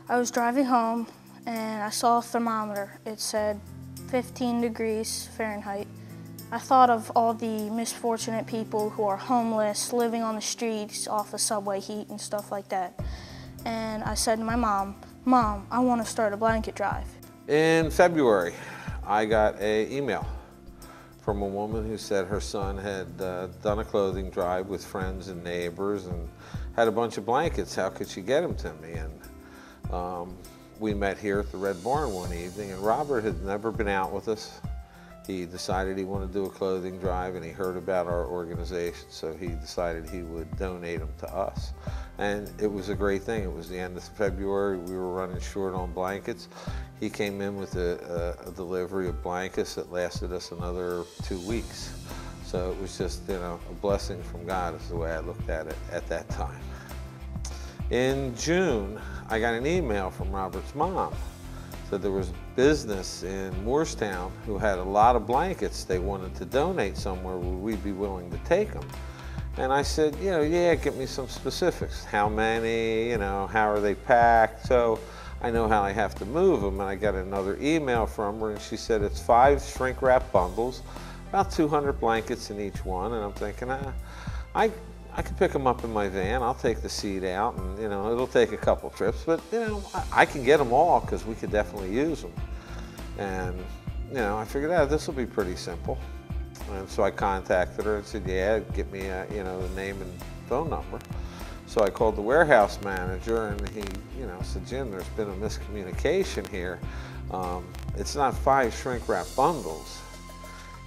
I was driving home and I saw a thermometer. It said 15 degrees Fahrenheit. I thought of all the misfortunate people who are homeless, living on the streets off of subway heat and stuff like that. And I said to my mom, "Mom, I want to start a blanket drive." In February, I got an email from a woman who said her son had done a clothing drive with friends and neighbors and had a bunch of blankets. How could she get them to me? And we met here at the Red Barn one evening, and Robert had never been out with us. He decided he wanted to do a clothing drive, and he heard about our organization, so he decided he would donate them to us. And it was a great thing. It was the end of February. We were running short on blankets. He came in with a delivery of blankets that lasted us another 2 weeks. So it was just, a blessing from God is the way I looked at it at that time. In June, I got an email from Robert's mom. Said there was a business in Moorestown who had a lot of blankets they wanted to donate somewhere where we'd be willing to take them. And I said, yeah, give me some specifics. How many, how are they packed? So I know how I have to move them. And I got another email from her, and she said it's 5 shrink wrap bundles, about 200 blankets in each one. And I'm thinking, I could pick them up in my van. I'll take the seat out, and it'll take a couple trips, but I can get them all because we could definitely use them. And I figured out this will be pretty simple. And so I contacted her and said, yeah, get me the name and phone number. So I called the warehouse manager, and he said, Jim, there's been a miscommunication here. It's not 5 shrink wrap bundles.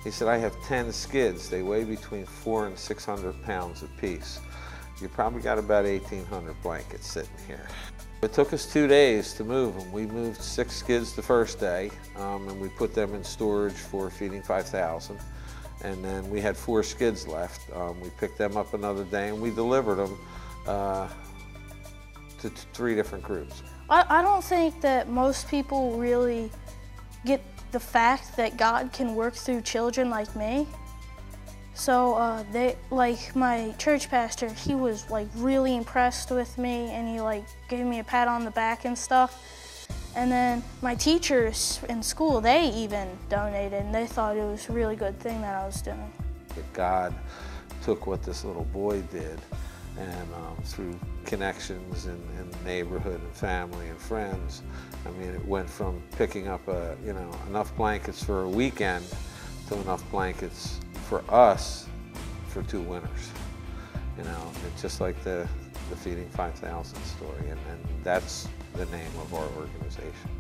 He said, I have 10 skids. They weigh between 400 and 600 pounds apiece. You probably got about 1,800 blankets sitting here. It took us 2 days to move them. We moved 6 skids the first day, and we put them in storage for Feeding 5,000. And then we had 4 skids left. We picked them up another day, and we delivered them to 3 different groups. I don't think that most people really get the fact that God can work through children like me. So my church pastor, he was really impressed with me, and he gave me a pat on the back and stuff. And then my teachers in school, they even donated, and they thought it was a really good thing that I was doing. God took what this little boy did, and through connections in the neighborhood and family and friends, it went from picking up enough blankets for a weekend to enough blankets for us for 2 winters. It's just like the Feeding 5,000 story, and that's the name of our organization.